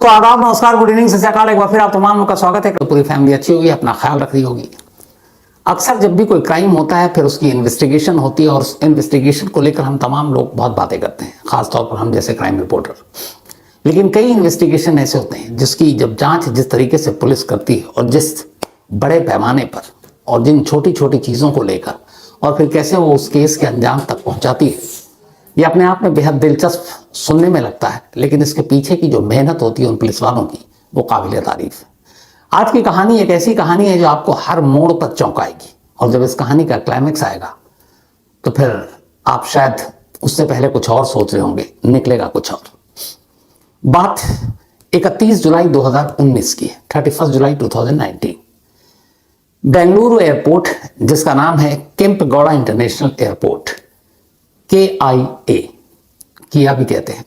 तो आदाब, नमस्कार, गुड इवनिंग, सत श्री अकाल। एक बार फिर आप तमाम लोग का स्वागत है। पूरी फैमिली अच्छी होगी, अपना ख्याल रख रही होगी। अक्सर जब भी कोई क्राइम होता है फिर उसकी इन्वेस्टिगेशन होती है और उस इन्वेस्टिगेशन को लेकर हम तमाम लोग बहुत बातें करते हैं, खासतौर पर हम जैसे क्राइम रिपोर्टर। लेकिन कई इन्वेस्टिगेशन ऐसे होते हैं जिसकी जब जांच जिस तरीके से पुलिस करती है और जिस बड़े पैमाने पर और जिन छोटी छोटी चीज़ों को लेकर और फिर कैसे वो उस केस के अंजाम तक पहुंचाती है, ये अपने आप में बेहद दिलचस्प सुनने में लगता है। लेकिन इसके पीछे की जो मेहनत होती है उन पुलिस वालों की, वो काबिल तारीफ है। आज की कहानी एक ऐसी कहानी है जो आपको हर मोड़ पर चौंकाएगी, और जब इस कहानी का क्लाइमेक्स आएगा तो फिर आप शायद उससे पहले कुछ और सोच रहे होंगे, निकलेगा कुछ और। बात 31 जुलाई 2019 की है, 31 जुलाई 2019। बेंगलुरु एयरपोर्ट, जिसका नाम है केम्पेगौड़ा इंटरनेशनल एयरपोर्ट, KIA, किया भी कहते हैं,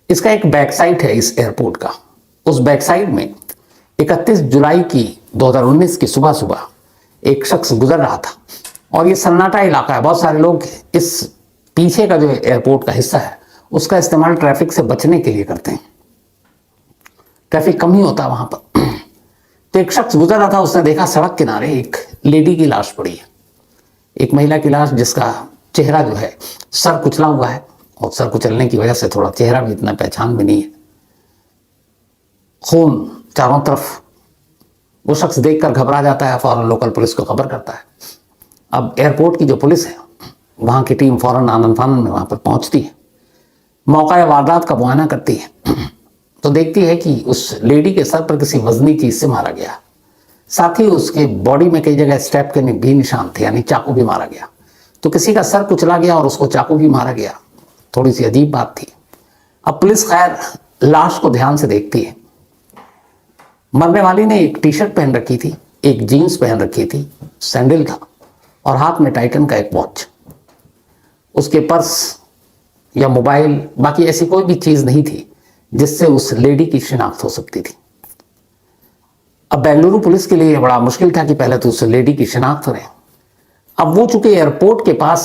इसका एक बैक साइड है इस एयरपोर्ट का। उस बैक साइड में 31 जुलाई की 2019 की सुबह सुबह एक शख्स गुजर रहा था, और ये सन्नाटा इलाका है। बहुत सारे लोग इस पीछे का जो एयरपोर्ट का हिस्सा है उसका इस्तेमाल ट्रैफिक से बचने के लिए करते हैं, ट्रैफिक कम ही होता है वहां पर। तो एक शख्स गुजर रहा था, उसने देखा सड़क किनारे एक लेडी की लाश पड़ी है, एक महिला की लाश, जिसका चेहरा जो है सर कुचला हुआ है, और सर कुचलने की वजह से थोड़ा चेहरा भी इतना पहचान भी नहीं है, खून चारों तरफ। वो शख्स देखकर घबरा जाता है, फौरन लोकल पुलिस को खबर करता है। अब एयरपोर्ट की जो पुलिस है वहां की टीम फौरन आनन फानन में वहां पर पहुंचती है, मौका या वारदात का मुआयना करती है, तो देखती है कि उस लेडी के सर पर किसी वजनी चीज से मारा गया। साथ ही उसके बॉडी में कई जगह स्टेप के भी निशान थे, यानी चाकू भी मारा गया। तो किसी का सर कुचला गया और उसको चाकू भी मारा गया, थोड़ी सी अजीब बात थी। अब पुलिस खैर लाश को ध्यान से देखती है। मरने वाली ने एक टी शर्ट पहन रखी थी, एक जीन्स पहन रखी थी, सैंडल था, और हाथ में टाइटन का एक वॉच। उसके पर्स या मोबाइल, बाकी ऐसी कोई भी चीज नहीं थी जिससे उस लेडी की शिनाख्त हो सकती थी। अब बेंगलुरु पुलिस के लिए बड़ा मुश्किल था कि पहले तो उस लेडी की शिनाख्त करें। अब वो चूंकि एयरपोर्ट के पास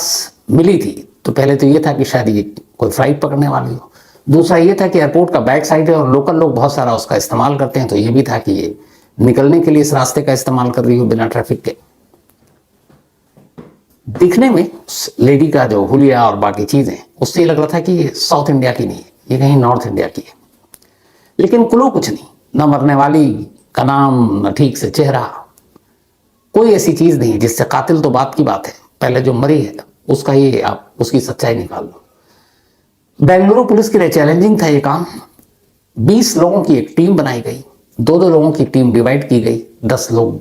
मिली थी, तो पहले तो ये था कि शायद ये कोई फ्लाइट पकड़ने वाली हो। दूसरा ये था कि एयरपोर्ट का बैक साइड है और लोकल लोग बहुत सारा उसका इस्तेमाल करते हैं, तो ये भी था कि ये निकलने के लिए इस रास्ते का इस्तेमाल कर रही हो बिना ट्रैफिक के। दिखने में लेडी का जो हुलिया और बाकी चीजें, उससे लग रहा था कि ये साउथ इंडिया की नहीं है, ये कहीं नॉर्थ इंडिया की है। लेकिन क्लू कुछ नहीं, न मरने वाली का नाम, न ठीक से चेहरा, कोई ऐसी चीज नहीं जिससे कातिल तो बात की बात है, पहले जो मरी है उसका ही आप उसकी सच्चाई निकाल लो। बेंगलुरु पुलिस के लिए चैलेंजिंग था ये काम। 20 लोगों की एक टीम बनाई गई, 2-2 लोगों की टीम डिवाइड की गई, 10 लोग,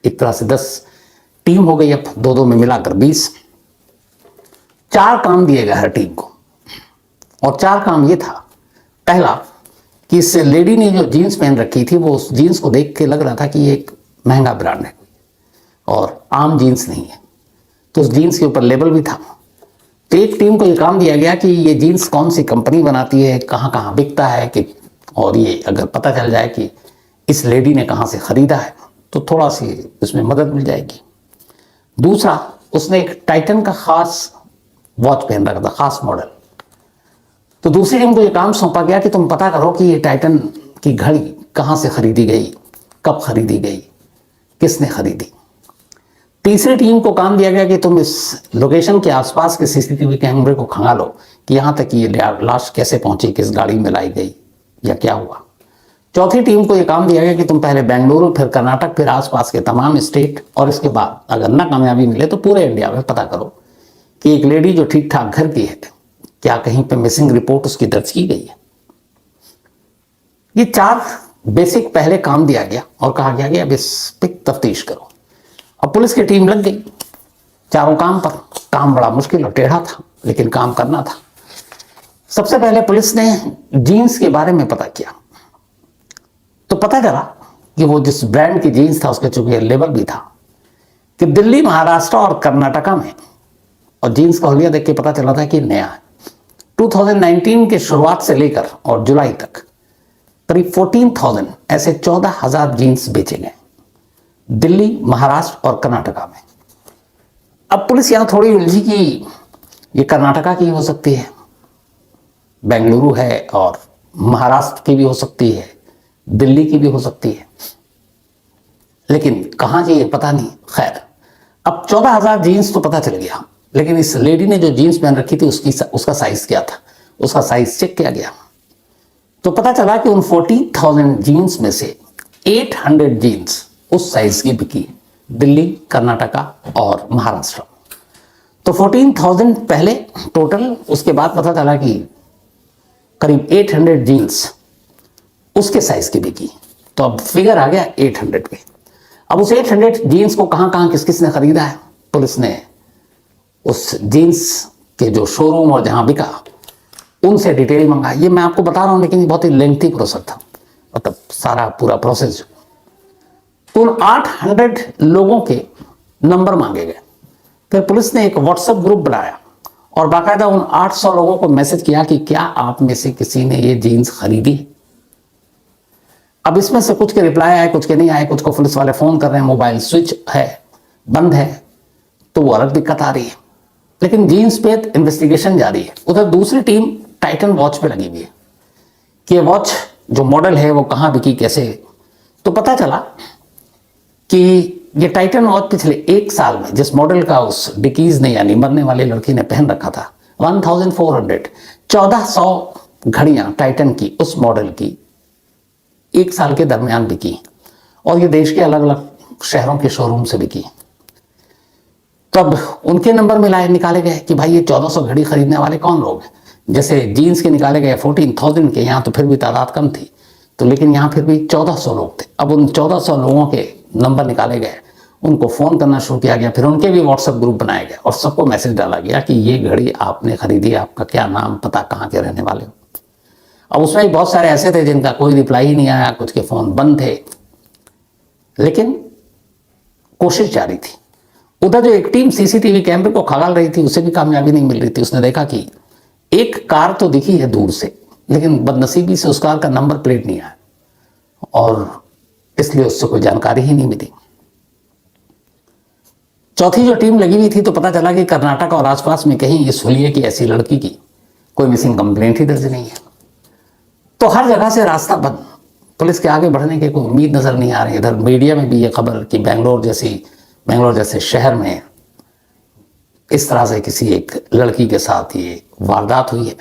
एक तरह से 10 टीम हो गई, अब 2-2 में मिलाकर 20। 4 काम दिए गए हर टीम को, और 4 काम ये था। पहला कि इस लेडी ने जो जीन्स पहन रखी थी, वो उस जीन्स को देख के लग रहा था कि ये एक महंगा ब्रांड है और आम जीन्स नहीं है, तो उस जीन्स के ऊपर लेबल भी था। तो एक टीम को ये काम दिया गया कि ये जीन्स कौन सी कंपनी बनाती है, कहाँ कहाँ बिकता है, कि और ये अगर पता चल जाए कि इस लेडी ने कहाँ से खरीदा है तो थोड़ा सी इसमें मदद मिल जाएगी। दूसरा, उसने एक टाइटन का खास वॉच पहन रखा था, खास मॉडल। तो दूसरी टीम को ये काम सौंपा गया कि तुम पता करो कि ये टाइटन की घड़ी कहाँ से खरीदी गई, कब खरीदी गई, किसने खरीदी। तीसरी टीम को काम दिया गया कि तुम इस लोकेशन के आसपास के CCTV कैमरे को खंगालो कि यहाँ तक ये लाश कैसे पहुंची, किस गाड़ी में लाई गई या क्या हुआ। चौथी टीम को यह काम दिया गया कि तुम पहले बेंगलुरु, फिर कर्नाटक, फिर आसपास के तमाम स्टेट, और इसके बाद अगर ना कामयाबी मिले तो पूरे इंडिया में पता करो कि एक लेडी जो ठीक ठाक घर की है, क्या कहीं पे मिसिंग रिपोर्ट उसकी दर्ज की गई है। ये 4 बेसिक पहले काम दिया गया और कहा गया कि अब इस पे तफ्तीश करो। अब पुलिस की टीम लग गई चारों काम पर। काम बड़ा मुश्किल और टेढ़ा था, लेकिन काम करना था। सबसे पहले पुलिस ने जीन्स के बारे में पता किया, तो पता चला कि वो जिस ब्रांड की जीन्स था उसके चूंकि लेबल भी था कि दिल्ली, महाराष्ट्र और कर्नाटका में, और जीन्स का हुलिया देख के पता चला था कि नया है। 2019 के शुरुआत से लेकर और जुलाई तक करीब 14,000 ऐसे 14,000 जीन्स बेचे गए दिल्ली, महाराष्ट्र और कर्नाटका में। अब पुलिस यहां थोड़ी उलझी कि ये कर्नाटका की हो सकती है, बेंगलुरु है और महाराष्ट्र की भी हो सकती है, दिल्ली की भी हो सकती है, लेकिन कहाँ की ये पता नहीं। खैर, अब 14,000 जीन्स तो पता चल गया, लेकिन इस लेडी ने जो जीन्स पहन रखी थी उसका साइज क्या था, उसका साइज चेक किया गया तो पता चला कि उन 14,000 जीन्स में से 800 जीन्स उस साइज की बिकी दिल्ली, कर्नाटका और महाराष्ट्र। तो 14,000 पहले टोटल, उसके बाद पता चला कि करीब 800 जीन्स उसके साइज की बिकी। तो अब फिगर आ गया 800 पे। अब उस 800 जीन्स को कहां कहां किस किस ने खरीदा है, पुलिस ने उस जीन्स के जो शोरूम और जहां बिका उनसे डिटेल मंगाई। ये मैं आपको बता रहा हूं, लेकिन ये बहुत ही लेंथी प्रोसेस था, मतलब सारा पूरा प्रोसेस। तो उन 800 लोगों के नंबर मांगे गए। फिर पुलिस ने एक व्हाट्सएप ग्रुप बनाया और बाकायदा उन 800 लोगों को मैसेज किया कि क्या आप में से किसी ने ये जीन्स खरीदी। अब इसमें से कुछ के रिप्लाई आए, कुछ के नहीं आए, कुछ को पुलिस वाले फोन कर रहे हैं, मोबाइल स्विच है, बंद है, तो वो अलग दिक्कत आ रही है। लेकिन जीन्स पे इन्वेस्टिगेशन जारी है। उधर दूसरी टीम टाइटन वॉच पे लगी हुई है कि वॉच जो मॉडल है वो कहां बिकी, कैसे। तो पता चला कि ये टाइटन वॉच पिछले 1 साल में जिस मॉडल का उस डिकीज ने यानी मरने वाली लड़की ने पहन रखा था, 1400 घड़ियां टाइटन की उस मॉडल की 1 साल के दरमियान बिकी और ये देश के अलग अलग शहरों के शोरूम से बिकी। तब उनके नंबर मिलाए, निकाले गए कि भाई ये 1400 घड़ी खरीदने वाले कौन लोग हैं। जैसे जीन्स के निकाले गए 14,000 के, यहाँ तो फिर भी तादाद कम थी, तो लेकिन यहाँ फिर भी 1400 लोग थे। अब उन 1400 लोगों के नंबर निकाले गए, उनको फ़ोन करना शुरू किया गया, फिर उनके भी व्हाट्सएप ग्रुप बनाया गया और सबको मैसेज डाला गया कि ये घड़ी आपने खरीदी, आपका क्या नाम, पता, कहाँ के रहने वाले हो। अब उसमें बहुत सारे ऐसे थे जिनका कोई रिप्लाई ही नहीं आया, कुछ के फ़ोन बंद थे, लेकिन कोशिश जारी थी। उधर जो एक टीम सीसीटीवी कैमरे को खंगाल रही थी, उसे भी कामयाबी नहीं मिल रही थी। उसने देखा कि एक कार तो दिखी है दूर से, लेकिन बदनसीबी से उस कार का नंबर प्लेट नहीं आया और इसलिए उससे कोई जानकारी ही नहीं मिली। चौथी जो टीम लगी हुई थी तो पता चला कि कर्नाटक और आसपास में कहीं इस हुलिये की ऐसी लड़की की कोई मिसिंग कंप्लेंट ही दर्ज नहीं है। तो हर जगह से रास्ता बंद, पुलिस के आगे बढ़ने की कोई उम्मीद नजर नहीं आ रही। इधर मीडिया में भी ये खबर कि बेंगलोर जैसे शहर में इस तरह से किसी एक लड़की के साथ ये वारदात हुई है।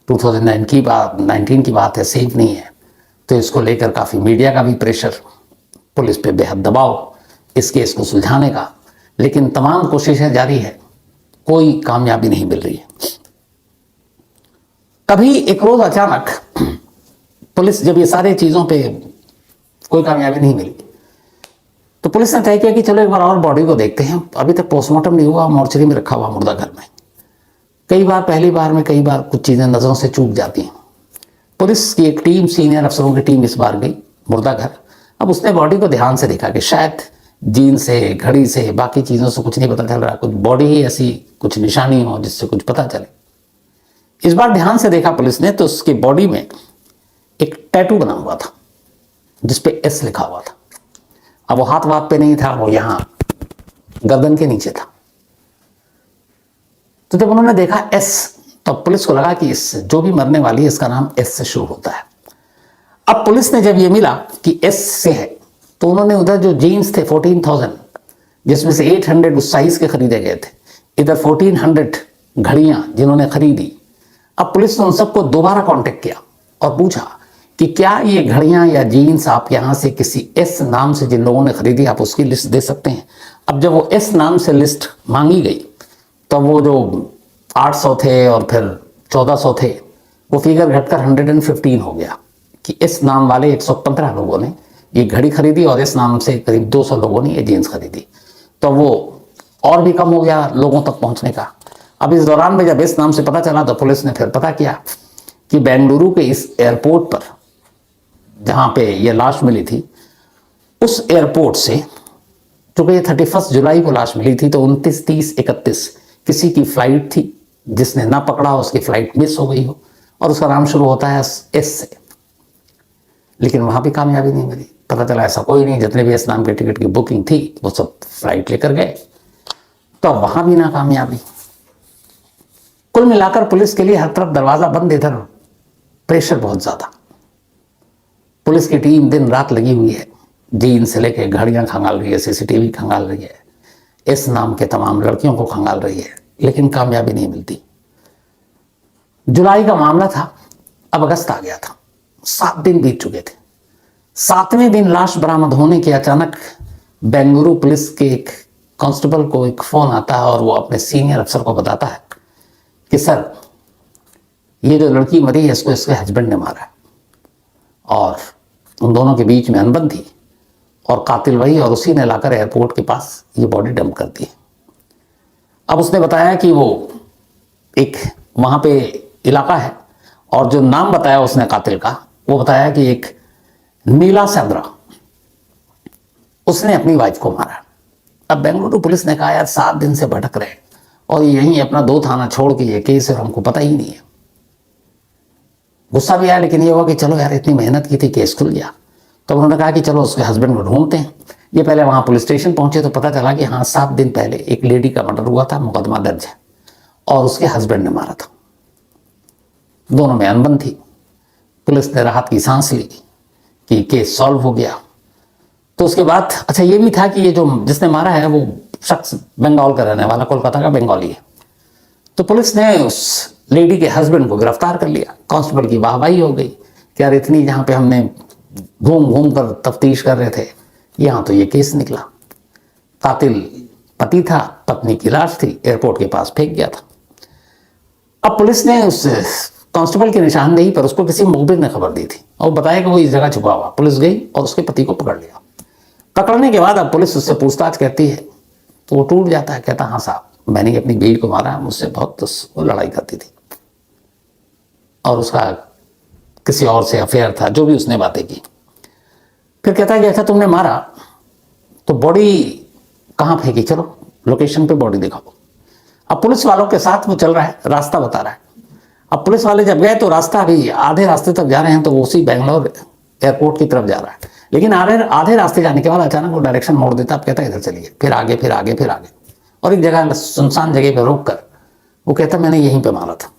2019 की बात है, सेफ नहीं है, तो इसको लेकर काफ़ी मीडिया का भी प्रेशर, पुलिस पे बेहद दबाव इस केस को सुलझाने का, लेकिन तमाम कोशिशें जारी है, कोई कामयाबी नहीं मिल रही है। कभी एक रोज अचानक पुलिस, जब ये सारी चीज़ों पे कोई कामयाबी नहीं मिली, तो पुलिस ने तय किया कि चलो एक बार और बॉडी को देखते हैं। अभी तक पोस्टमार्टम नहीं हुआ, मोर्चरी में रखा हुआ मुर्दा घर में। कई बार, पहली बार में कई बार कुछ चीज़ें नज़रों से चूक जाती हैं। पुलिस की एक टीम, सीनियर अफसरों की टीम इस बार गई मुर्दा घर। अब उसने बॉडी को ध्यान से देखा कि शायद जीन से, घड़ी से, बाकी चीज़ों से कुछ नहीं पता चल रहा, कुछ बॉडी ही ऐसी कुछ निशानी हो जिससे कुछ पता चले। इस बार ध्यान से देखा पुलिस ने तो उसकी बॉडी में एक टैटू बना हुआ था जिसपे एस लिखा हुआ था। अब वो हाथ वाथ पे नहीं था, वो यहां गर्दन के नीचे था। तो जब उन्होंने देखा एस, तो पुलिस को लगा कि इस जो भी मरने वाली है इसका नाम एस से शुरू होता है। अब पुलिस ने जब ये मिला कि एस से है, तो उन्होंने उधर जो जीन्स थे 14,000, जिसमें से 800 उस साइज के खरीदे गए थे, इधर 1400 घड़ियां जिन्होंने खरीदी। अब पुलिस ने उन सबको दोबारा कांटेक्ट किया और पूछा कि क्या ये घड़ियां या जीन्स आप यहाँ से किसी एस नाम से जिन लोगों ने खरीदी, आप उसकी लिस्ट दे सकते हैं। अब जब वो एस नाम से लिस्ट मांगी गई तो वो जो 800 थे और फिर 1400 थे, वो फिगर घटकर 115 हो गया कि इस नाम वाले 115 लोगों ने ये घड़ी खरीदी और इस नाम से करीब 200 लोगों ने ये जीन्स खरीदी। तो वो और भी कम हो गया लोगों तक पहुंचने का। अब इस दौरान में जब इस नाम से पता चला तो पुलिस ने फिर पता किया कि बेंगलुरु के इस एयरपोर्ट पर जहां पे ये लाश मिली थी, उस एयरपोर्ट से, चूंकि ये 31 जुलाई को लाश मिली थी, तो 29, 30, 31 किसी की फ्लाइट थी, जिसने ना पकड़ा उसकी फ्लाइट मिस हो गई हो और उसका नाम शुरू होता है एस से। लेकिन वहां भी कामयाबी नहीं मिली। पता चला ऐसा कोई नहीं, जितने भी इस नाम के टिकट की बुकिंग थी वो सब फ्लाइट लेकर गए, तो वहां भी ना कामयाबी। कुल मिलाकर पुलिस के लिए हर तरफ दरवाजा बंद। इधर प्रेशर बहुत ज़्यादा। पुलिस की टीम दिन रात लगी हुई है, जीन से लेके घड़ियां खंगाल रही है, सीसीटीवी खंगाल रही है, इस नाम के तमाम लड़कियों को खंगाल रही है, लेकिन कामयाबी नहीं मिलती। जुलाई का मामला था, अब अगस्त आ गया था, 7 दिन बीत चुके थे। 7वें दिन लाश बरामद होने के अचानक बेंगलुरु पुलिस के एक कांस्टेबल को एक फोन आता है और वो अपने सीनियर अफसर को बताता है कि सर, ये जो लड़की मरी है इसको इसके हस्बैंड ने मारा है और उन दोनों के बीच में अनबन थी और कातिल वही, और उसी ने लाकर एयरपोर्ट के पास ये बॉडी डंप कर दी। अब उसने बताया कि वो एक वहां पे इलाका है और जो नाम बताया उसने कातिल का, वो बताया कि एक नीला चंद्रा, उसने अपनी वाइफ को मारा। अब बेंगलुरु पुलिस ने कहा यार 7 दिन से भटक रहे और यहीं अपना 2 थाना छोड़ के ये केस है, हमको पता ही नहीं है। गुस्सा भी आया, लेकिन ये हुआ कि चलो यार इतनी मेहनत की थी, केस खुल गया। तो उन्होंने कहा कि चलो उसके हस्बैंड को ढूंढते हैं। ये पहले वहां पुलिस स्टेशन पहुंचे तो पता चला कि हाँ 7 दिन पहले एक लेडी का मर्डर हुआ था, मुकदमा दर्ज है और उसके हस्बैंड ने मारा था। दोनों में अनबन थी। पुलिस ने राहत की सांस ली कि केस सॉल्व हो गया। तो उसके बाद अच्छा ये भी था कि ये जो जिसने मारा है वो शख्स बंगाल का रहने वाला, कोलकाता का बंगाली है। तो पुलिस ने उस लेडी के हस्बैंड को गिरफ्तार कर लिया। कांस्टेबल की वाहवाही हो गई कि यार इतनी जहाँ पे हमने घूम घूम कर तफ्तीश कर रहे थे, यहाँ तो ये केस निकला। कातिल पति था, पत्नी की लाश थी, एयरपोर्ट के पास फेंक गया था। अब पुलिस ने उस कांस्टेबल की निशानदेही पर उसको किसी मुखबिर ने खबर दी थी और बताया कि वो इस जगह छुपा हुआ। पुलिस गई और उसके पति को पकड़ लिया। पकड़ने के बाद अब पुलिस उससे पूछताछ करती है तो वो टूट जाता है, कहता हाँ साहब मैंने अपनी बीवी को मारा, मुझसे बहुत लड़ाई करती थी और उसका किसी और से अफेयर था, जो भी उसने बातें की। फिर कहता है कि ऐसा तुमने मारा तो बॉडी कहाँ फेंकी, चलो लोकेशन पे बॉडी दिखाओ। अब पुलिस वालों के साथ वो चल रहा है, रास्ता बता रहा है। अब पुलिस वाले जब गए तो रास्ता अभी आधे रास्ते तक जा रहे हैं तो वो उसी बेंगलोर एयरपोर्ट की तरफ जा रहा है, लेकिन आधे रास्ते जाने के बाद अचानक वो डायरेक्शन मोड़ देता। अब कहता है इधर चलिए, फिर आगे फिर आगे फिर आगे, और एक जगह सुनसान जगह पर रोक कर वो कहता मैंने यहीं पे मारा था।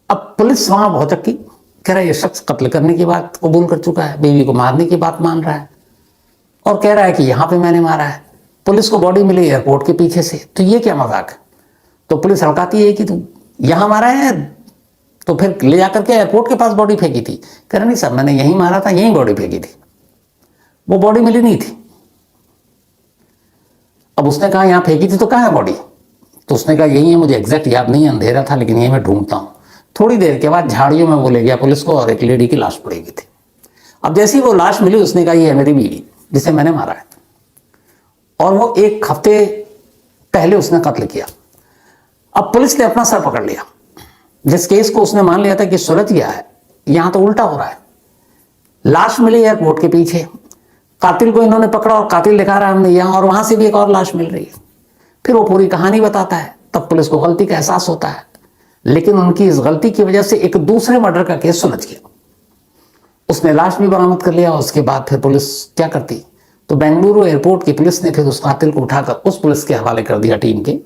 अब पुलिस वहां भौचक्की, कह रहा है ये शख्स कत्ल करने की बात कबूल कर चुका है, बीवी को मारने की बात मान रहा है और कह रहा है कि यहाँ पे मैंने मारा है। पुलिस को बॉडी मिली एयरपोर्ट के पीछे से, तो ये क्या मजाक है। तो पुलिस हड़काती है कि तू यहाँ मारा है तो फिर ले जाकर के एयरपोर्ट के पास बॉडी फेंकी थी। कह रहा नहीं सर मैंने यहीं मारा था, यहीं बॉडी फेंकी थी, वो बॉडी मिली नहीं थी। अब उसने कहा यहाँ फेंकी थी तो कहाँ है बॉडी, तो उसने कहा यही है, मुझे एग्जैक्ट याद नहीं है, अंधेरा था लेकिन यही मैं ढूंढता हूँ। थोड़ी देर के बाद झाड़ियों में वो ले गया पुलिस को और एक लेडी की लाश पड़ी हुई थी। अब जैसी वो लाश मिली उसने कहा ये है मेरी बीवी जिसे मैंने मारा है, और वो 1 हफ्ते पहले उसने कत्ल किया। अब पुलिस ने अपना सर पकड़ लिया। जिस केस को उसने मान लिया था कि सुलझ गया है, यहां तो उल्टा हो रहा है। लाश मिली एयरपोर्ट के पीछे, कातिल को इन्होंने पकड़ा और कातिल दिखा रहा है हमने यहां, और वहां से भी एक और लाश मिल रही है। फिर वो पूरी कहानी बताता है, तब पुलिस को गलती का एहसास होता है, लेकिन उनकी इस गलती की वजह से एक दूसरे मर्डर का केस सुलझ गया। उसने लाश भी बरामद कर लिया। उसके बाद फिर पुलिस क्या करती, तो बेंगलुरु एयरपोर्ट की पुलिस ने फिर उस कातिल को उठाकर उस पुलिस के हवाले कर दिया, टीम के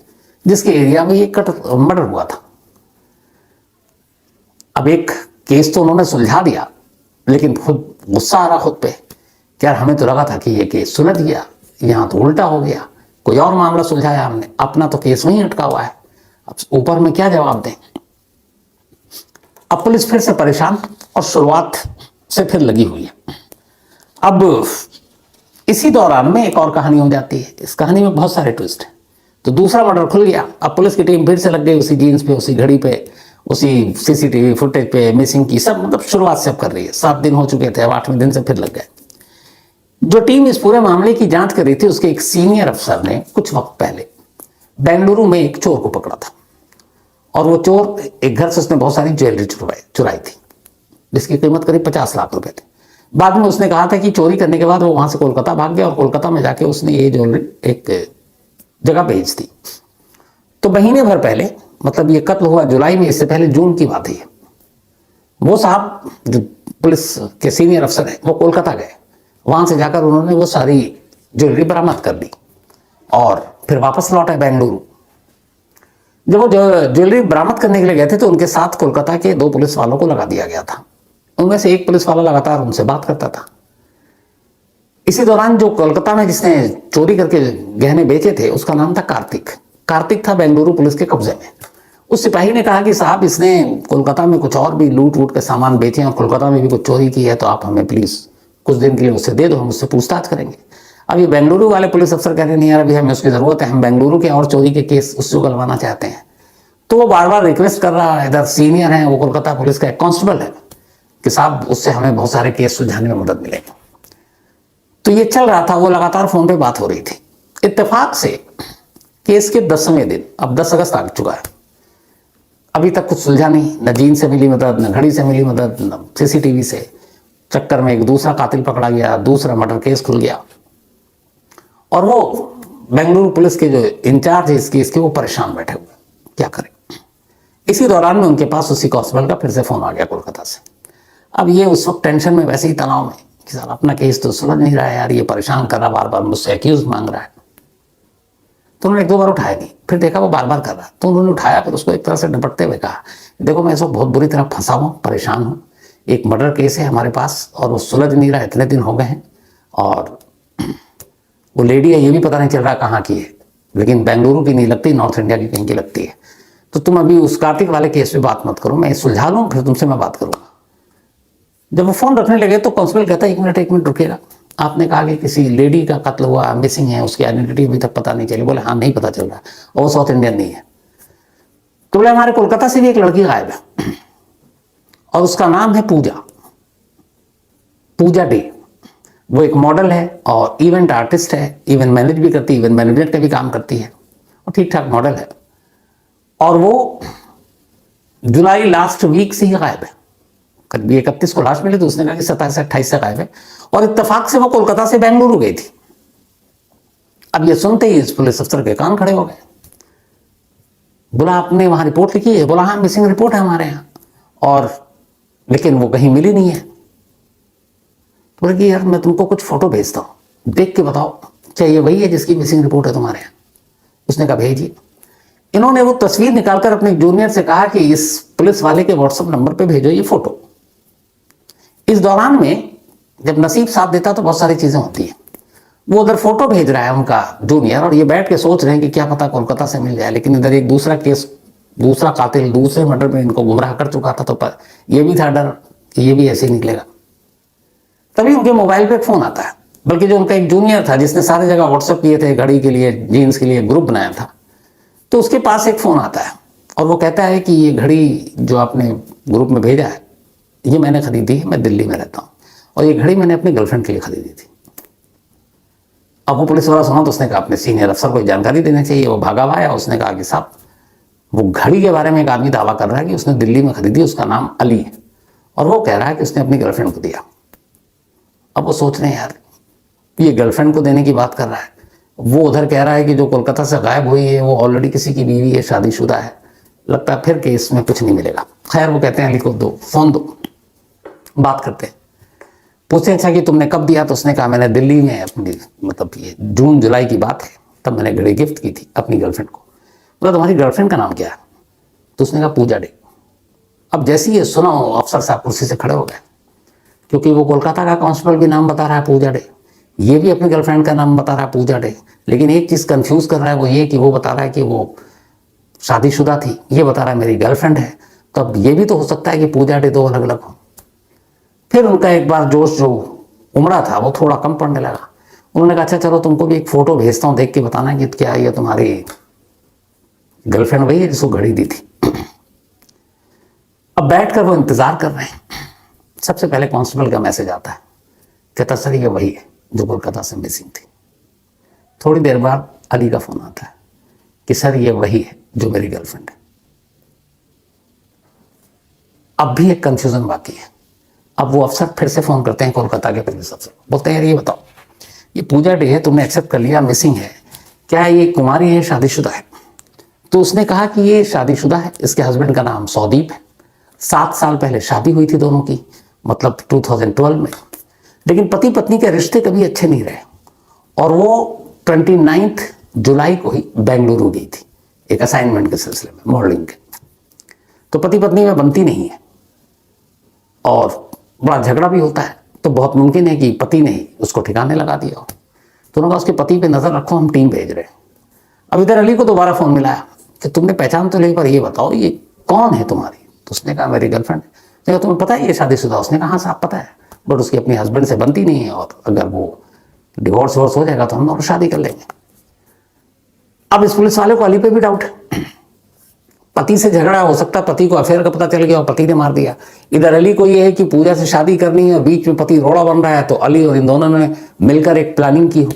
जिसके एरिया में ये मर्डर हुआ था। अब एक केस तो उन्होंने सुलझा दिया, लेकिन खुद गुस्सा आ रहा खुद पे, यार हमें तो लगा था कि ये केस सुलझ गया, यहां तो उल्टा हो गया, कोई और मामला सुलझाया हमने, अपना तो केस वहीं अटका हुआ है, अब ऊपर में क्या जवाब दें। अब पुलिस फिर से परेशान और शुरुआत से फिर लगी हुई है। अब इसी दौरान में एक और कहानी हो जाती है। इस कहानी में बहुत सारे ट्विस्ट हैं। तो दूसरा मर्डर खुल गया। अब पुलिस की टीम फिर से लग गई उसी जीन्स पे, उसी घड़ी पे, उसी सीसीटीवी फुटेज पे, मिसिंग की सब, मतलब शुरुआत से अब कर रही है। 7 दिन हो चुके थे, अब 8वें दिन से फिर लग गए। जो टीम इस पूरे मामले की जांच कर रही थी उसके एक सीनियर अफसर ने कुछ वक्त पहले बेंगलुरु में एक चोर को पकड़ा था, और वो चोर एक घर से उसने बहुत सारी ज्वेलरी चुराई थी जिसकी कीमत करीब 50 लाख रुपए थी। बाद में उसने कहा था कि चोरी करने के बाद वो वहां से कोलकाता भाग गया और कोलकाता में जाके उसने ये ज्वेलरी एक जगह भेज दी। तो महीने भर पहले, मतलब ये कत्ल हुआ जुलाई में, इससे पहले जून की बात है, वो साहब जो पुलिस के सीनियर अफसर हैं वो कोलकाता गए। वहां से जाकर उन्होंने वो सारी ज्वेलरी बरामद कर दी और फिर वापस लौटे बेंगलुरु। जब वो ज्वेलरी बरामद करने के लिए गए थे तो उनके साथ कोलकाता के 2 पुलिस वालों को लगा दिया गया था। उनमें से एक पुलिस वाला लगातार उनसे बात करता था। इसी दौरान जो कोलकाता में जिसने चोरी करके गहने बेचे थे उसका नाम था कार्तिक। कार्तिक था बेंगलुरु पुलिस के कब्जे में। उस सिपाही ने कहा कि साहब इसने कोलकाता में कुछ और भी लूट वूट के सामान बेचे और कोलकाता में भी कुछ चोरी की है, तो आप हमें प्लीज कुछ दिन के लिए उससे दे दो, हम उससे पूछताछ करेंगे। अब ये बेंगलुरु वाले पुलिस अफसर कह रहे नहीं यार अभी हमें उसकी जरूरत है, हम बेंगलुरु के और चोरी के केस उससे करवाना चाहते हैं। तो वो बार बार रिक्वेस्ट कर रहा है, इधर सीनियर है वो कोलकाता पुलिस का एक कांस्टेबल है, कि साहब उससे हमें बहुत सारे केस सुलझाने में मदद मिलेगी। तो ये चल रहा था, वो लगातार फोन पे बात हो रही थी। इत्तेफाक से केस के 10वें दिन, अब 10 अगस्त आ चुका है, अभी तक कुछ सुलझा नहीं। न जीन से मिली मदद, न घड़ी से मिली मदद, न सीसीटीवी से। चक्कर में एक दूसरा कातिल पकड़ा गया, दूसरा मर्डर केस खुल गया और वो बेंगलुरु पुलिस के जो इंचार्ज है इस केस के वो परेशान बैठे हुए, क्या करें। इसी दौरान में उनके पास उसी कांस्टेबल का फिर से फोन आ गया कोलकाता से। अब ये उस वक्त टेंशन में, वैसे ही तनाव में कि साहब अपना केस तो सुलझ नहीं रहा है यार, ये परेशान कर रहा, बार बार मुझसे एक्यूज मांग रहा है। तो उन्होंने 1-2 बार उठाया नहीं, फिर देखा वो बार बार कर रहा है, तो उन्होंने उठाया, फिर उसको एक तरह से डपटते हुए कहा देखो मैं इस वक्त बहुत बुरी तरह फंसा हूँ, परेशान हूँ, एक मर्डर केस है हमारे पास और वो सुलझ नहीं रहा, इतने दिन हो गए हैं, और वो लेडी है ये भी पता नहीं चल रहा कहाँ की है, लेकिन बेंगलुरु की नहीं लगती, नॉर्थ इंडिया की कहीं की लगती है। तो तुम अभी उस कार्तिक वाले केस पे बात मत करो, मैं सुलझा लूँ फिर तुमसे मैं बात करूँगा। जब वो फोन रखने लगे तो कांस्टेबल कहता है 1 मिनट रुकेगा, आपने कहा कि किसी लेडी का कत्ल हुआ, मिसिंग है, उसकी आइडेंटिटी अभी तक पता नहीं चली। बोले हाँ नहीं पता चल रहा और वो साउथ इंडियन नहीं है। तो बोले हमारे कोलकाता से भी एक लड़की गायब है और उसका नाम है पूजा डे। वो एक मॉडल है और इवेंट आर्टिस्ट है, इवेंट मैनेज भी करती है, इवेंट मैनेजमेंट का भी काम करती है और ठीक ठाक मॉडल है, और वो जुलाई लास्ट वीक से ही गायब है। करीब 31 को लास्ट मिले तो उसने कहा कि 27-28 से गायब है, और इत्तेफाक से वो कोलकाता से बेंगलुरु गई थी। अब ये सुनते ही इस पुलिस अफसर के कान खड़े हो गए। बोला आपने वहां रिपोर्ट लिखी है? बोला हाँ मिसिंग रिपोर्ट है हमारे यहाँ, और लेकिन वो कहीं मिली नहीं है। बोले कि यार मैं तुमको कुछ फोटो भेजता हूँ, देख के बताओ क्या ये वही है जिसकी मिसिंग रिपोर्ट है तुम्हारे यहाँ? उसने कहा भेजिए। इन्होंने वो तस्वीर निकालकर अपने जूनियर से कहा कि इस पुलिस वाले के व्हाट्सएप नंबर पे भेजो ये फोटो। इस दौरान में जब नसीब साथ देता तो बहुत सारी चीजें होती हैं। वो उधर फोटो भेज रहा है उनका जूनियर, और ये बैठ के सोच रहे हैं कि क्या पता कोलकाता से मिल जाए, लेकिन इधर एक दूसरा केस, दूसरा कातिल दूसरे मर्डर में इनको गुमराह कर चुका था, तो ये भी था डर कि ये भी ऐसे ही निकलेगा। तभी उनके मोबाइल पे फोन आता है, बल्कि जो उनका एक जूनियर था जिसने सारी जगह व्हाट्सएप किए थे, घड़ी के लिए, जीन्स के लिए ग्रुप बनाया था, तो उसके पास एक फोन आता है और वो कहता है कि ये घड़ी जो आपने ग्रुप में भेजा है ये मैंने खरीदी है, मैं दिल्ली में रहता हूँ, और ये घड़ी मैंने अपनी गर्लफ्रेंड के लिए खरीदी थी। अब वो पुलिस वाला सुना तो उसने कहा अपने सीनियर अफसर को जानकारी देनी चाहिए। वो भागा हुआ है, उसने कहा कि साहब वो घड़ी के बारे में एक आदमी दावा कर रहा है कि उसने दिल्ली में खरीदी, उसका नाम अली है, और वो कह रहा है कि उसने अपनी गर्लफ्रेंड को दिया। अब वो सोच रहे हैं यार ये गर्लफ्रेंड को देने की बात कर रहा है, वो उधर कह रहा है कि जो कोलकाता से गायब हुई है वो ऑलरेडी किसी की बीवी है, शादीशुदा है, लगता है फिर केस में कुछ नहीं मिलेगा। खैर वो कहते हैं अली को दो, फोन दो, बात करते हैं। पूछते अच्छा कि तुमने कब दिया? तो उसने कहा मैंने दिल्ली में अपनी, मतलब ये जून जुलाई की बात है, तब मैंने घड़ी गिफ्ट की थी अपनी गर्लफ्रेंड को। बोला तुम्हारी गर्लफ्रेंड का नाम क्या है? तो उसने कहा पूजा डे। अब जैसे ये सुना अफसर साहब कुर्सी से खड़े हो गए, क्योंकि वो कोलकाता का कांस्टेबल भी नाम बता रहा है पूजा डे, ये भी अपनी गर्लफ्रेंड का नाम बता रहा है पूजा डे, लेकिन एक चीज़ कंफ्यूज कर रहा है वो ये कि वो बता रहा है कि वो शादीशुदा थी, ये बता रहा है मेरी गर्लफ्रेंड है। तो अब ये भी तो हो सकता है कि पूजा डे 2 अलग अलग हो। फिर उनका एक बार जोश जो उमड़ा था वो थोड़ा कम पड़ने लगा। उन्होंने कहा अच्छा चलो तुमको भी एक फोटो भेजता हूँ, देख के बताना कि क्या ये तुम्हारी गर्लफ्रेंड वही है जिसको घड़ी दी थी। अब बैठकर वो इंतजार कर रहे हैं। सबसे पहले कांस्टेबल का मैसेज आता है, कहता सर ये वही है जो कोलकाता से मिसिंग थी। थोड़ी देर बाद अली का फोन आता है कि सर ये वही है जो मेरी गर्लफ्रेंड है। अब भी एक कंफ्यूजन बाकी है। अब वो अफसर फिर से फोन करते हैं कोलकाता के पुलिस अफसर, बोलते हैं यार ये बताओ ये पूजा डे है, तुमने एक्सेप्ट कर लिया, मिसिंग है, क्या ये कुमारी है, शादीशुदा है? तो उसने कहा कि ये शादीशुदा है, इसके हस्बैंड का नाम सौदीप है, 7 साल पहले शादी हुई थी दोनों की, मतलब 2012 में, लेकिन पति पत्नी के रिश्ते कभी अच्छे नहीं रहे, और वो 29 जुलाई को ही बेंगलुरु गई थी, एक असाइनमेंट के सिलसिले में मॉडलिंग के। तो पति पत्नी में बनती नहीं है और बड़ा झगड़ा भी होता है। तो बहुत मुमकिन है कि पति ने उसको ठिकाने लगा दिया हो। तो उन्होंने कहा उसके पति पे नजर रखो, हम टीम भेज रहे हैं। अब इधर अली को दोबारा फोन मिलाया कि तुमने पहचान तो नहीं, पर ये बताओ ये कौन है तुम्हारी। तो उसने कहा मेरी गर्लफ्रेंड। तो तुम्हें पता है ये शादीशुदा? उसने कहा हाँ साहब पता है, बट उसकी अपनी हस्बैंड से बनती नहीं है और अगर वो डिवोर्स वोर्स हो जाएगा तो हम दोनों शादी कर लेंगे। अब इस पुलिस वाले को अली पे भी डाउट है। पति से झगड़ा हो सकता है, पति को अफेयर का पता चल गया और पति ने मार दिया। इधर अली को ये है कि पूजा से शादी करनी है, बीच में पति रोड़ा बन रहा है, तो अली और इन दोनों ने मिलकर एक प्लानिंग की हो।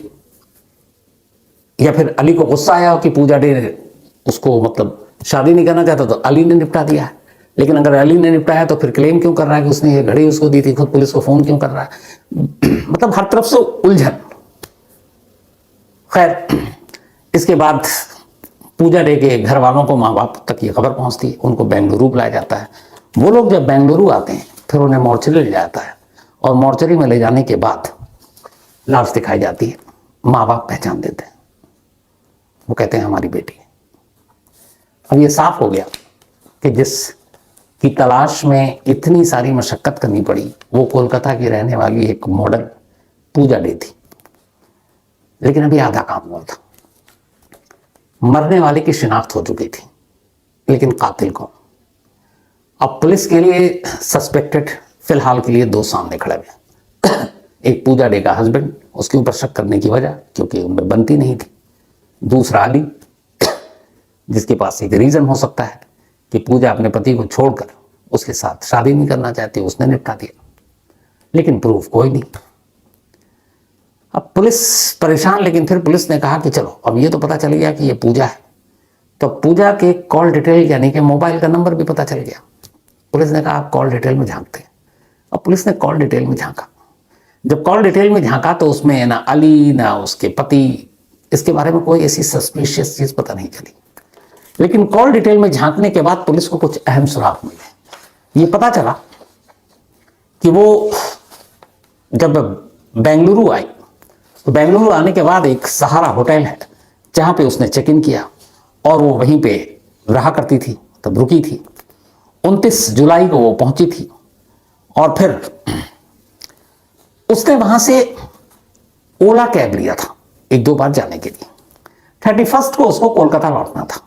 या फिर अली को गुस्सा आया हो कि पूजा डे उसको मतलब शादी नहीं करना चाहता, तो अली ने निपटा दिया है। लेकिन अगर अली ने निपटाया तो फिर क्लेम क्यों कर रहा है कि उसने ये घड़ी उसको दी थी, खुद पुलिस को फोन क्यों कर रहा है? मतलब हर तरफ से उलझन। खैर, इसके बाद पूजा डे के घर वालों को, माँ बाप तक ये खबर पहुंचती है। उनको बेंगलुरु बुलाया जाता है। वो लोग जब बेंगलुरु आते हैं फिर उन्हें मॉर्चरी ले जाता है और मॉर्चरी में ले जाने के बाद लाश दिखाई जाती है। माँ बाप पहचान देते हैं, वो कहते हैं हमारी बेटी है। अब ये साफ हो गया कि जिस की तलाश में इतनी सारी मशक्कत करनी पड़ी वो कोलकाता की रहने वाली एक मॉडल पूजा डे थी। लेकिन अभी आधा काम हुआ था। मरने वाले की शिनाख्त हो चुकी थी, लेकिन कातिल कौन? अब पुलिस के लिए सस्पेक्टेड फिलहाल के लिए दो सामने खड़े हुए। एक पूजा डे का हस्बैंड, उसके ऊपर शक करने की वजह क्योंकि उनमें बनती नहीं थी। दूसरा अली, जिसके पास एक रीजन हो सकता है कि पूजा अपने पति को छोड़कर उसके साथ शादी नहीं करना चाहती, उसने निपटा दिया। लेकिन प्रूफ कोई नहीं। अब पुलिस परेशान, लेकिन फिर पुलिस ने कहा कि चलो अब ये तो पता चल गया कि ये पूजा है, तो पूजा के कॉल डिटेल यानी कि मोबाइल का नंबर भी पता चल गया। पुलिस ने कहा आप कॉल डिटेल में झांकते हैं। अब पुलिस ने कॉल डिटेल में झांका। जब कॉल डिटेल में झांका तो उसमें ना अली ना उसके पति, इसके बारे में कोई ऐसी सस्पिशियस चीज पता नहीं चली। लेकिन कॉल डिटेल में झांकने के बाद पुलिस को कुछ अहम सुराग मिले। ये पता चला कि वो जब बेंगलुरु आई तो बेंगलुरु आने के बाद एक सहारा होटल है जहां पे उसने चेक इन किया और वो वहीं पे रहा करती थी, तब रुकी थी। 29 जुलाई को वो पहुंची थी और फिर उसने वहां से ओला कैब लिया था एक दो बार जाने के लिए। 31 को उसको कोलकाता लौटना था।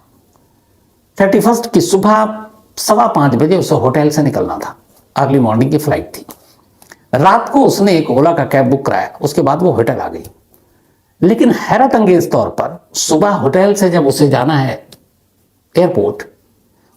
31 की सुबह 5:15 बजे उसे होटल से निकलना था। अर्ली मॉर्निंग की फ्लाइट थी। रात को उसने एक ओला का कैब बुक कराया, उसके बाद वो होटल आ गई। लेकिन हैरत अंगेज तौर पर सुबह होटल से जब उसे जाना है एयरपोर्ट,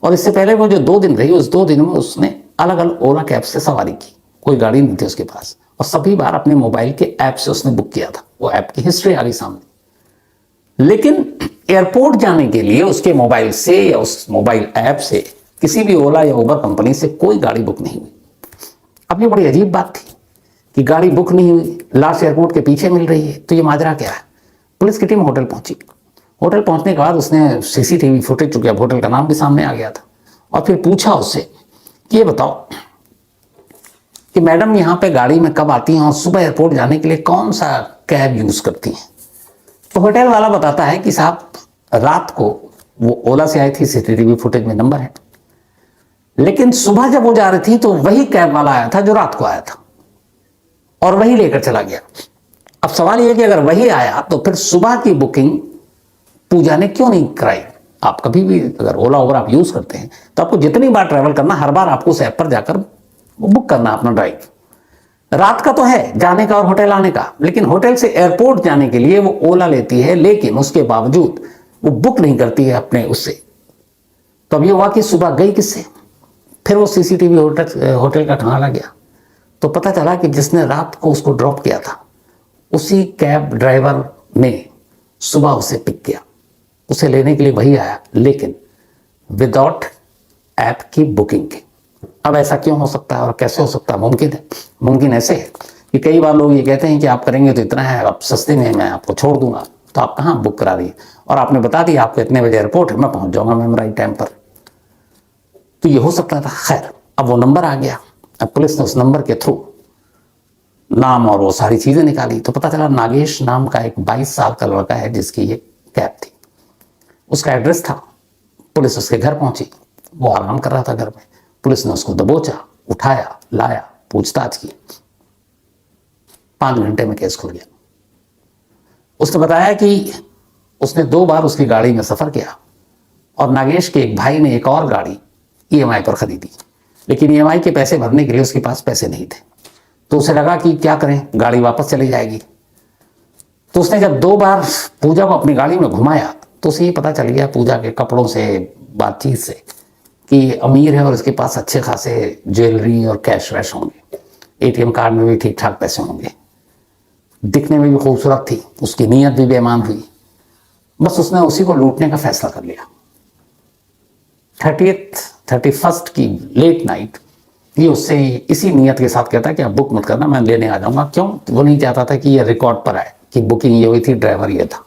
और इससे पहले वो जो 2 दिन रही, उस 2 दिन में उसने अलग अलग ओला कैब से सवारी की। कोई गाड़ी नहीं थी उसके पास और सभी बार अपने मोबाइल के ऐप से उसने बुक किया था। वो ऐप की हिस्ट्री आ गई सामने। लेकिन एयरपोर्ट जाने के लिए उसके मोबाइल से या उस मोबाइल ऐप से किसी भी ओला या उबर कंपनी से कोई गाड़ी बुक नहीं हुई। अब ये बड़ी अजीब बात थी कि गाड़ी बुक नहीं हुई, लाश एयरपोर्ट के पीछे मिल रही है, तो ये माजरा क्या है? पुलिस की टीम होटल पहुंची। होटल पहुंचने के बाद उसने सीसीटीवी फुटेज, चुके अब होटल का नाम भी सामने आ गया था, और फिर पूछा उससे कि ये बताओ कि मैडम यहाँ पे गाड़ी में कब आती हैं और सुबह एयरपोर्ट जाने के लिए कौन सा कैब यूज करती हैं? तो होटल वाला बताता है कि साहब रात को वो ओला से आई थी, सीसीटीवी फुटेज में नंबर है, लेकिन सुबह जब वो जा रही थी तो वही कैब वाला आया था जो रात को आया था और वही लेकर चला गया। अब सवाल यह कि अगर वही आया तो फिर सुबह की बुकिंग पूजा ने क्यों नहीं कराई? आप कभी भी अगर ओला ओवर आप यूज करते हैं तो आपको जितनी बार ट्रैवल करना, हर बार आपको उस ऐप पर जाकर बुक करना अपना ड्राइव। रात का तो है जाने का और होटल आने का, लेकिन होटल से एयरपोर्ट जाने के लिए वो ओला लेती है, लेकिन उसके बावजूद वो बुक नहीं करती है अपने उससे। तो अब ये हुआ कि सुबह गई किससे? फिर वो सीसीटीवी होटल का ठिकाना गया तो पता चला कि जिसने रात को उसको ड्रॉप किया था उसी कैब ड्राइवर ने सुबह उसे पिक किया। उसे लेने के लिए वही आया, लेकिन विदाउट ऐप की बुकिंग के। अब ऐसा क्यों हो सकता है और कैसे हो सकता है? मुमकिन है। मुमकिन ऐसे है कि कई बार लोग ये कहते हैं कि आप करेंगे तो इतना है, अब सस्ते में मैं आपको छोड़ दूंगा, तो आप कहाँ बुक करा रही है और आपने बता दिया आपको इतने बजे एयरपोर्ट है, मैं पहुंच जाऊंगा मैम राइट टाइम पर। तो ये हो सकता था। खैर, अब वो नंबर आ गया। अब पुलिस ने उस नंबर के थ्रू नाम और वो सारी चीजें निकाली तो पता चला नागेश नाम का एक 22 साल का लड़का है जिसकी ये कैब थी। उसका एड्रेस था पुलिस उसके घर पहुंची, वो आराम कर रहा था घर में। पुलिस ने उसको दबोचा, उठाया, लाया, पूछताछ की। 5 घंटे में केस खुल गया। उसने बताया कि उसने 2 बार उसकी गाड़ी में सफर किया और नागेश के एक भाई ने एक और गाड़ी ईएमआई पर खरीदी, लेकिन ईएमआई के पैसे भरने के लिए उसके पास पैसे नहीं थे। तो उसे लगा कि क्या करें, गाड़ी वापस चली जाएगी। तो उसने जब 2 बार पूजा को अपनी गाड़ी में घुमाया तो उसे ये पता चल गया पूजा के कपड़ों से, बातचीत से, कि अमीर है और इसके पास अच्छे खासे ज्वेलरी और कैश वैश होंगे, एटीएम कार्ड में भी ठीक ठाक पैसे होंगे, दिखने में भी खूबसूरत थी, उसकी नीयत भी बेईमान हुई। बस उसने उसी को लूटने का फैसला कर लिया। 31 की लेट नाइट ये उससे इसी नियत के साथ कहता कि आप बुक मत करना, मैं लेने आ जाऊंगा। क्यों? वो नहीं चाहता था कि ये रिकॉर्ड पर आए कि बुकिंग ये हुई थी, ड्राइवर ये था।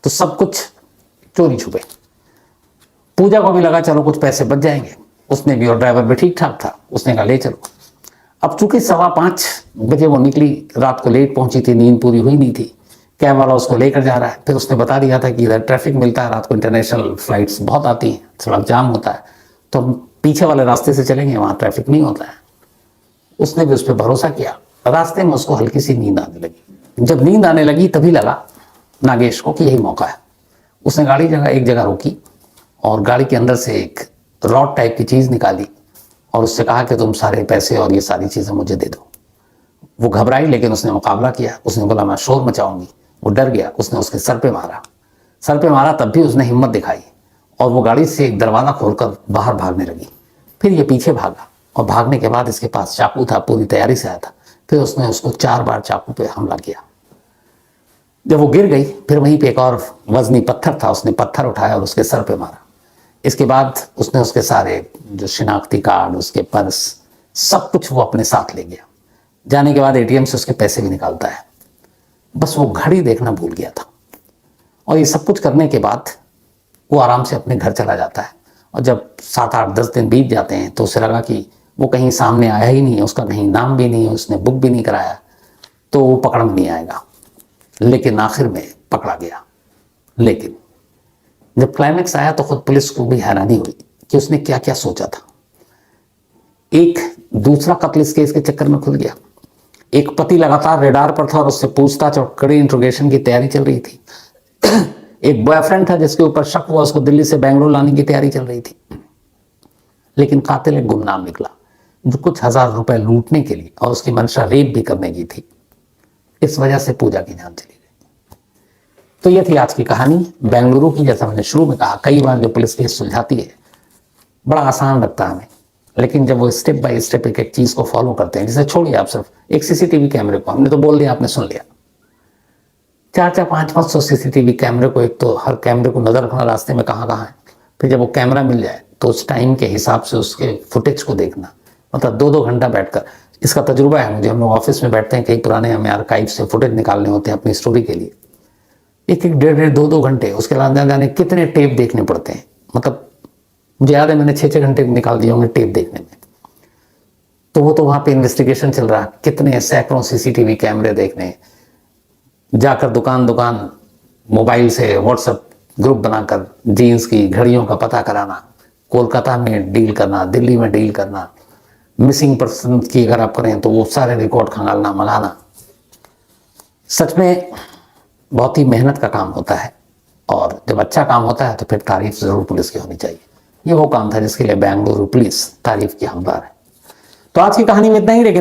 तो सब कुछ चोरी छुपे। पूजा को भी लगा चलो कुछ पैसे बच जाएंगे, उसने भी, और ड्राइवर भी ठीक ठाक था, उसने कहा ले चलो। अब चूंकि 5:15 बजे वो निकली, रात को लेट पहुंची थी, नींद पूरी हुई नहीं थी, कैब वाला उसको लेकर जा रहा है। फिर उसने बता दिया था कि इधर ट्रैफिक मिलता है, रात को इंटरनेशनल फ्लाइट्स बहुत आती हैं, सड़क जाम होता है, तो हम पीछे वाले रास्ते से चलेंगे, वहाँ ट्रैफिक नहीं होता है। उसने भी उस पर भरोसा किया। रास्ते में उसको हल्की सी नींद आने लगी। जब नींद आने लगी तभी लगा नागेश को कि यही मौका है। उसने गाड़ी एक जगह रोकी और गाड़ी के अंदर से एक रॉड टाइप की चीज़ निकाली और उससे कहा कि तुम सारे पैसे और ये सारी चीज़ें मुझे दे दो। वो घबराई, लेकिन उसने मुकाबला किया। उसने बोला मैं शोर मचाऊंगी। वो डर गया, उसने उसके सर पे मारा। तब भी उसने हिम्मत दिखाई और वो गाड़ी से एक दरवाज़ा खोलकर बाहर भागने लगी। फिर ये पीछे भागा और भागने के बाद इसके पास चाकू था, पूरी तैयारी से आया था। फिर उसने उसको 4 बार चाकू पे हमला किया। जब वो गिर गई, फिर वहीं पे एक और वजनी पत्थर था, उसने पत्थर उठाया और उसके सर पे मारा। इसके बाद उसने उसके सारे जो शिनाख्ती कार्ड, उसके पर्स, सब कुछ वो अपने साथ ले गया। जाने के बाद एटीएम से उसके पैसे भी निकालता है। बस वो घड़ी देखना भूल गया था। और ये सब कुछ करने के बाद वो आराम से अपने घर चला जाता है। और जब 7, 8, 10 दिन बीत जाते हैं तो उसे लगा कि वो कहीं सामने आया ही नहीं है, उसका कहीं नाम भी नहीं है, उसने बुक भी नहीं कराया, तो वो पकड़ में नहीं आएगा। लेकिन आखिर में पकड़ा गया। लेकिन जब क्लाइमेक्स आया तो खुद पुलिस को भी हैरानी हुई कि उसने क्या क्या सोचा था। एक दूसरा कत्ल इस केस के चक्कर में खुल गया। एक पति लगातार रेडार पर था और उससे पूछताछ और कड़ी इंट्रोगेशन की तैयारी चल रही थी। एक बॉयफ्रेंड था जिसके ऊपर शक हुआ, उसको दिल्ली से बेंगलुरु लाने की तैयारी चल रही थी। लेकिन कातिल एक गुमनाम निकला जो कुछ हजार रुपए लूटने के लिए और उसकी मंशा रेप भी करने की थी। इस वजह से पूजा की जान चली गई। तो यह थी आज की कहानी बेंगलुरु की। जैसा मैंने शुरू में कहा, कई बार जो पुलिस केस सुलझाती है बड़ा आसान लगता है हमें, लेकिन जब वो स्टेप बाय स्टेप एक एक चीज को फॉलो करते हैं, जैसे छोड़िए आप सिर्फ एक सीसीटीवी कैमरे को, हमने तो बोल दिया, आपने सुन लिया। 400, 500 सीसीटीवी कैमरे को, एक तो हर कैमरे को नजर रखना रास्ते में कहाँ कहाँ है। फिर जब वो कैमरा मिल जाए तो उस टाइम के हिसाब से उसके फुटेज को देखना, मतलब 2-2 घंटा बैठकर। इसका तजुर्बा है मुझे, हम लोग ऑफिस में बैठते हैं, कई पुराने हमें आर्काइव से फुटेज निकालने होते हैं अपनी स्टोरी के लिए। 1-1, 1.5, 2-2 घंटे, उसके बाद जाने कितने टेप देखने पड़ते हैं। मतलब मुझे याद है मैंने 6-6 घंटे निकाल दिए होंगे टेप देखने में। तो वो तो वहाँ पे इन्वेस्टिगेशन चल रहा है, कितने सैकड़ों सीसीटीवी कैमरे देखने, जाकर दुकान दुकान मोबाइल से व्हाट्सएप ग्रुप बनाकर जीन्स की घड़ियों का पता कराना, कोलकाता में डील करना, दिल्ली में डील करना, मिसिंग पर्सन की अगर आप करें तो वो सारे रिकॉर्ड खंगालना, मंगाना। सच में बहुत ही मेहनत का काम होता है और जब अच्छा काम होता है तो फिर तारीफ जरूर पुलिस की होनी चाहिए। ये वो काम था जिसके लिए बेंगलुरु पुलिस तारीफ की हकदार है। तो आज की कहानी में इतना ही, लेकिन